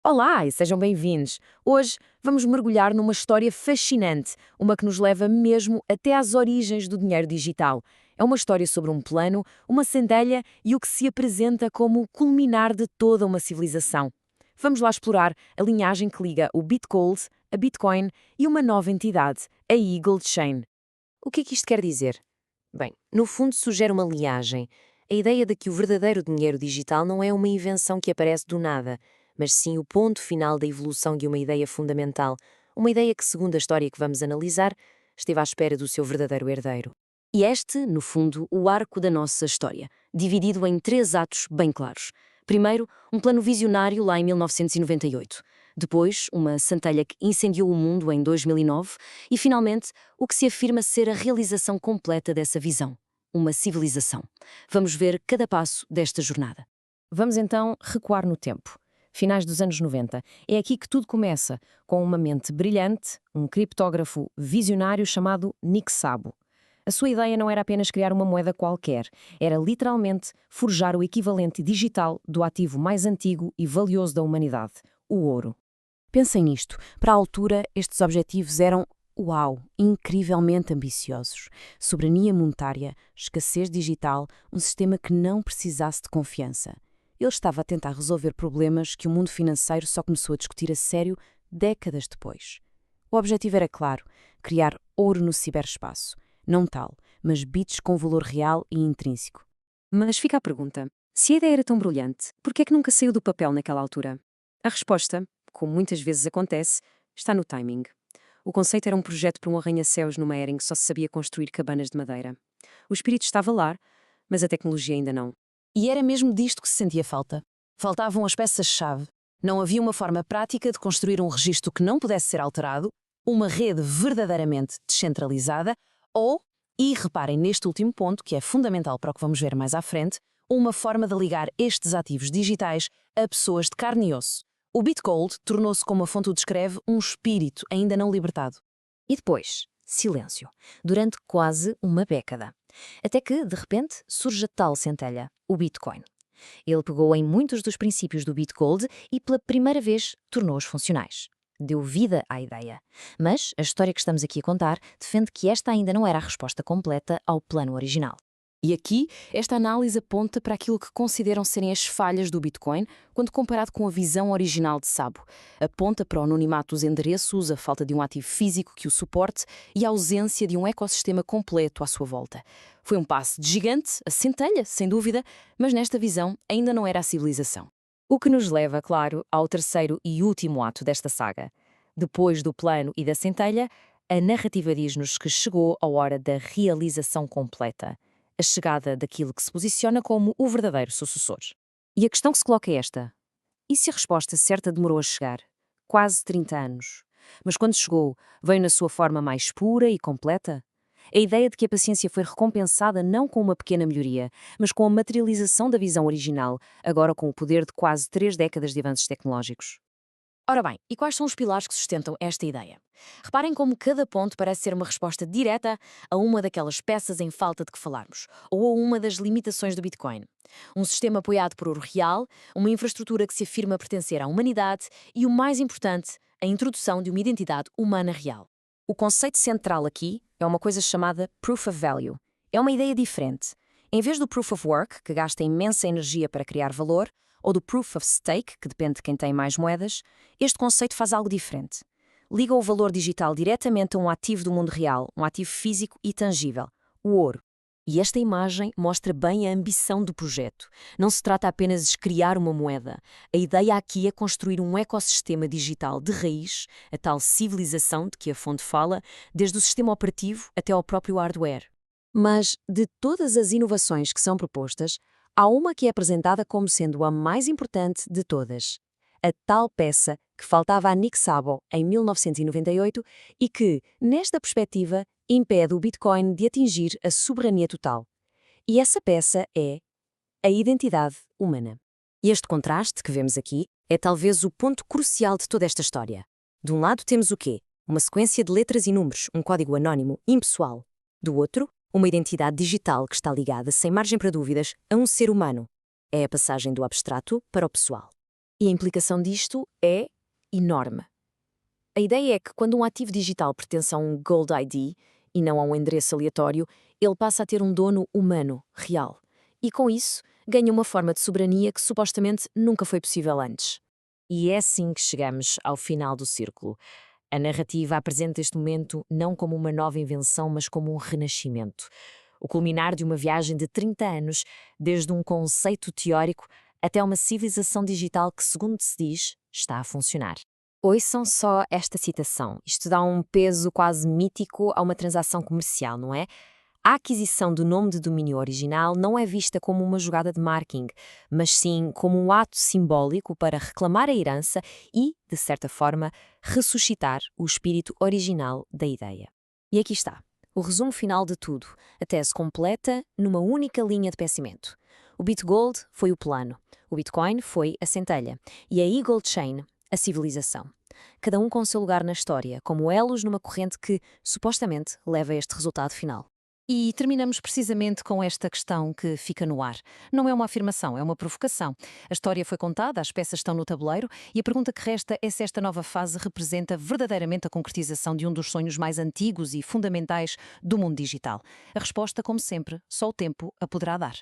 Olá e sejam bem-vindos. Hoje vamos mergulhar numa história fascinante, uma que nos leva mesmo até às origens do dinheiro digital. É uma história sobre um plano, uma centelha e o que se apresenta como o culminar de toda uma civilização. Vamos lá explorar a linhagem que liga o Bitgold, a Bitcoin e uma nova entidade, a Eagle Chain. O que é que isto quer dizer? Bem, no fundo sugere uma liagem. A ideia de que o verdadeiro dinheiro digital não é uma invenção que aparece do nada, mas sim o ponto final da evolução de uma ideia fundamental, uma ideia que, segundo a história que vamos analisar, esteve à espera do seu verdadeiro herdeiro. E este, no fundo, o arco da nossa história, dividido em três atos bem claros. Primeiro, um plano visionário lá em 1998. Depois, uma centelha que incendiou o mundo em 2009. E, finalmente, o que se afirma ser a realização completa dessa visão. Uma civilização. Vamos ver cada passo desta jornada. Vamos então recuar no tempo. Finais dos anos 90. É aqui que tudo começa, com uma mente brilhante, um criptógrafo visionário chamado Nick Szabo. A sua ideia não era apenas criar uma moeda qualquer, era literalmente forjar o equivalente digital do ativo mais antigo e valioso da humanidade, o ouro. Pensem nisto, para a altura estes objetivos eram, uau, incrivelmente ambiciosos. Soberania monetária, escassez digital, um sistema que não precisasse de confiança. Ele estava a tentar resolver problemas que o mundo financeiro só começou a discutir a sério décadas depois. O objetivo era claro, criar ouro no ciberespaço. Não tal, mas bits com valor real e intrínseco. Mas fica a pergunta: se a ideia era tão brilhante, por que é que nunca saiu do papel naquela altura? A resposta, como muitas vezes acontece, está no timing. O conceito era um projeto para um arranha-céus numa era em que só se sabia construir cabanas de madeira. O espírito estava lá, mas a tecnologia ainda não. E era mesmo disto que se sentia falta. Faltavam as peças-chave. Não havia uma forma prática de construir um registro que não pudesse ser alterado, uma rede verdadeiramente descentralizada ou, e reparem neste último ponto, que é fundamental para o que vamos ver mais à frente, uma forma de ligar estes ativos digitais a pessoas de carne e osso. O Bitgold tornou-se, como a fonte o descreve, um espírito ainda não libertado. E depois, silêncio, durante quase uma década. Até que, de repente, surge a tal centelha, o Bitcoin. Ele pegou em muitos dos princípios do Bitgold e, pela primeira vez, tornou-os funcionais. Deu vida à ideia. Mas a história que estamos aqui a contar defende que esta ainda não era a resposta completa ao plano original. E aqui, esta análise aponta para aquilo que consideram serem as falhas do Bitcoin quando comparado com a visão original de Szabo. Aponta para o anonimato dos endereços, a falta de um ativo físico que o suporte e a ausência de um ecossistema completo à sua volta. Foi um passo de gigante, a centelha, sem dúvida, mas nesta visão ainda não era a civilização. O que nos leva, claro, ao terceiro e último ato desta saga. Depois do plano e da centelha, a narrativa diz-nos que chegou a hora da realização completa. A chegada daquilo que se posiciona como o verdadeiro sucessor. E a questão que se coloca é esta: e se a resposta certa demorou a chegar? Quase 30 anos. Mas quando chegou, veio na sua forma mais pura e completa? A ideia de que a paciência foi recompensada não com uma pequena melhoria, mas com a materialização da visão original, agora com o poder de quase 3 décadas de avanços tecnológicos. Ora bem, e quais são os pilares que sustentam esta ideia? Reparem como cada ponto parece ser uma resposta direta a uma daquelas peças em falta de que falarmos, ou a uma das limitações do Bitcoin. Um sistema apoiado por ouro real, uma infraestrutura que se afirma pertencer à humanidade e, o mais importante, a introdução de uma identidade humana real. O conceito central aqui é uma coisa chamada Proof of Value. É uma ideia diferente. Em vez do Proof of Work, que gasta imensa energia para criar valor, ou do Proof of Stake, que depende de quem tem mais moedas, este conceito faz algo diferente. Liga o valor digital diretamente a um ativo do mundo real, um ativo físico e tangível, o ouro. E esta imagem mostra bem a ambição do projeto. Não se trata apenas de criar uma moeda. A ideia aqui é construir um ecossistema digital de raiz, a tal civilização de que a fonte fala, desde o sistema operativo até ao próprio hardware. Mas, de todas as inovações que são propostas, há uma que é apresentada como sendo a mais importante de todas. A tal peça que faltava a Nick Szabo em 1998 e que, nesta perspectiva, impede o Bitcoin de atingir a soberania total. E essa peça é a identidade humana. E este contraste que vemos aqui é talvez o ponto crucial de toda esta história. De um lado temos o quê? Uma sequência de letras e números, um código anónimo, impessoal. Do outro, uma identidade digital que está ligada, sem margem para dúvidas, a um ser humano. É a passagem do abstrato para o pessoal. E a implicação disto é enorme. A ideia é que quando um ativo digital pertence a um Gold ID e não a um endereço aleatório, ele passa a ter um dono humano, real. E com isso, ganha uma forma de soberania que supostamente nunca foi possível antes. E é assim que chegamos ao final do círculo. A narrativa apresenta este momento não como uma nova invenção, mas como um renascimento. O culminar de uma viagem de 30 anos, desde um conceito teórico até uma civilização digital que, segundo se diz, está a funcionar. Ouçam só esta citação. Isto dá um peso quase mítico a uma transação comercial, não é? A aquisição do nome de domínio original não é vista como uma jogada de marketing, mas sim como um ato simbólico para reclamar a herança e, de certa forma, ressuscitar o espírito original da ideia. E aqui está, o resumo final de tudo, a tese completa numa única linha de pensamento. O BitGold foi o plano, o Bitcoin foi a centelha e a Eagle Chain a civilização. Cada um com o seu lugar na história, como elos numa corrente que, supostamente, leva a este resultado final. E terminamos precisamente com esta questão que fica no ar. Não é uma afirmação, é uma provocação. A história foi contada, as peças estão no tabuleiro e a pergunta que resta é se esta nova fase representa verdadeiramente a concretização de um dos sonhos mais antigos e fundamentais do mundo digital. A resposta, como sempre, só o tempo a poderá dar.